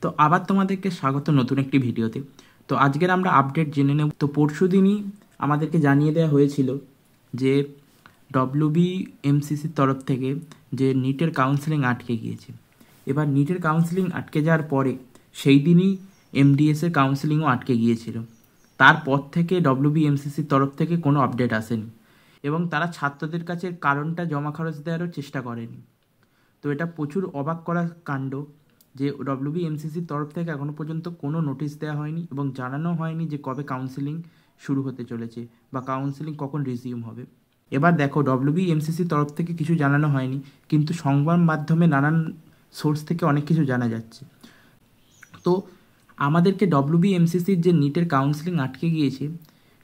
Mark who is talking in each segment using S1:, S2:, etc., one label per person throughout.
S1: তো আবার তোমাদেরকে স্বাগত নতুন একটি ভিডিওতে। তো আজকের আমরা আপডেট জেনে নেব। তো পরশু দিনই আমাদেরকে জানিয়ে দেওয়া হয়েছিল যে WBMCCর তরফ থেকে যে নিটের কাউন্সেলিং আটকে গিয়েছে। এবার নিটের কাউন্সেলিং আটকে যাওয়ার পরে সেই দিনই MDSের কাউন্সেলিংও আটকে গিয়েছিল। তারপর থেকে WBMCCর তরফ থেকে কোনো আপডেট আসেনি এবং তারা ছাত্রদের কাছে কারণটা জমা খরচ দেওয়ারও চেষ্টা করেনি। তো এটা প্রচুর অবাক করা কাণ্ড যে WBMCCর তরফ থেকে এখনও পর্যন্ত কোনো নোটিশ দেওয়া হয়নি এবং জানানো হয়নি যে কবে কাউন্সেলিং শুরু হতে চলেছে বা কাউন্সেলিং কখন রিজিউম হবে। এবার দেখো, WBMCCর তরফ থেকে কিছু জানানো হয়নি, কিন্তু সংবাদ মাধ্যমে নানান সোর্স থেকে অনেক কিছু জানা যাচ্ছে। তো আমাদেরকে WBMCCর যে নিটের কাউন্সেলিং আটকে গিয়েছে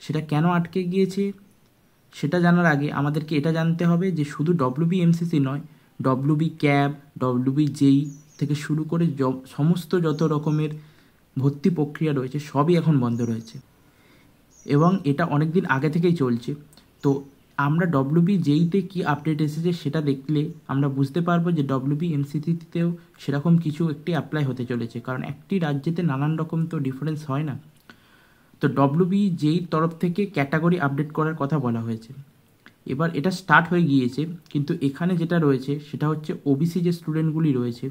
S1: সেটা কেন আটকে গিয়েছে সেটা জানার আগে আমাদেরকে এটা জানতে হবে যে শুধু WBMCC নয়, WBCAB, WBJEE থেকে শুরু করে সমস্ত যত রকমের ভর্তি প্রক্রিয়া রয়েছে সবই এখন বন্ধ রয়েছে এবং এটা অনেক দিন আগে থেকেই চলছে। তো আমরা WBJEE-তে কী আপডেট এসেছে সেটা দেখলে আমরা বুঝতে পারবো যে WBMCC-তেও সেরকম কিছু একটি অ্যাপ্লাই হতে চলেছে, কারণ একটি রাজ্যেতে নানান রকম তো ডিফারেন্স হয় না। তো WBJEE-র তরফ থেকে ক্যাটাগরি আপডেট করার কথা বলা হয়েছে। এবার এটা স্টার্ট হয়ে গিয়েছে, কিন্তু এখানে যেটা রয়েছে সেটা হচ্ছে ওবিসি যে স্টুডেন্টগুলি রয়েছে,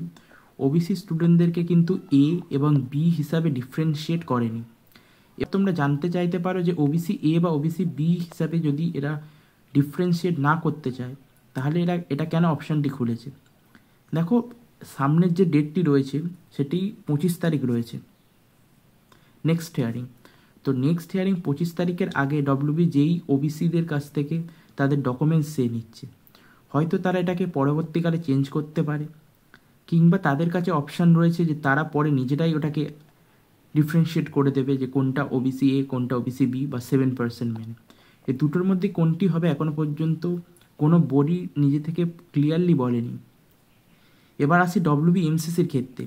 S1: ওবিসি স্টুডেন্টদেরকে কিন্তু A এবং B হিসাবে ডিফারেন্সিয়েট করেনি। এবার তোমরা জানতে চাইতে পারো যে ওবিসি A বা ওবিসি B হিসাবে যদি এরা ডিফারেন্সিয়েট না করতে চায় তাহলে এটা কেন অপশানটি খুলেছে। দেখো, সামনের যে ডেটটি রয়েছে সেটি 25 তারিখ রয়েছে নেক্সট হিয়ারিং। তো নেক্সট হিয়ারিং 25 তারিখের আগে WBJEE ওবিসিদের কাছ থেকে তাদের ডকুমেন্টস চেয়ে নিচ্ছে। হয়তো তারা এটাকে পরবর্তীকালে চেঞ্জ করতে পারে, কিংবা তাদের কাছে অপশান রয়েছে যে তারা পরে নিজেরাই ওটাকে ডিফারেন্সিয়েট করে দেবে যে কোনটা ওবিসি A, কোনটা ওবিসি B বা 7% মেনে। এই দুটোর মধ্যে কোনটি হবে এখনও পর্যন্ত কোনো বডি নিজে থেকে ক্লিয়ারলি বলেনি। এবার আসি WBMCCর ক্ষেত্রে।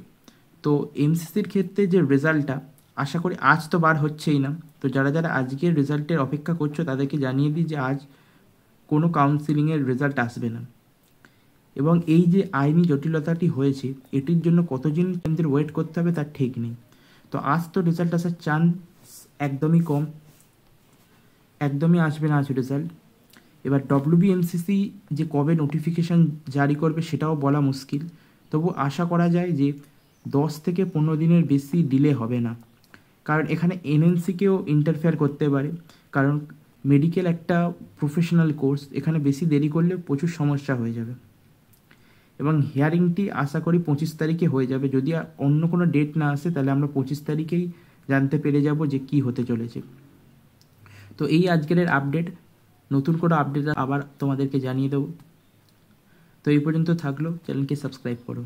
S1: তো এমসিসির ক্ষেত্রে যে রেজাল্টটা আশা করি আজ তো বার হচ্ছেই না। তো যারা যারা আজকের রেজাল্টের অপেক্ষা করছো তাদেরকে জানিয়ে দিই যে আজ কোনো কাউন্সিলিংয়ের রেজাল্ট আসবে না। এবং এই যে আইনি জটিলতাটি হয়েছে এটির জন্য কতদিন আমাদের ওয়েট করতে হবে তার ঠিক নেই। তো আজ তো রেজাল্ট আসার চান্স একদমই কম, একদমই আসবে না আজ রেজাল্ট। এবার WBMCC যে কবে নোটিফিকেশান জারি করবে সেটাও বলা মুশকিল, তবু আশা করা যায় যে 10 থেকে 15 দিনের বেশি ডিলে হবে না, কারণ এখানে NNC-কেও ইন্টারফেয়ার করতে পারে, কারণ মেডিকেল একটা প্রফেশনাল কোর্স, এখানে বেশি দেরি করলে প্রচুর সমস্যা হয়ে যাবে। এবং হিয়ারিংটি আশা করি 25 তারিখে হয়ে যাবে। যদি অন্য কোনো ডেট না আসে তাহলে আমরা 25 তারিখেই জানতে পেরে যাব যে কী হতে চলেছে। তো এই আজকের আপডেট, নতুন করে আপডেট আবার তোমাদেরকে জানিয়ে দেবো। তো এই পর্যন্ত থাকলো, চ্যানেলকে সাবস্ক্রাইব করো।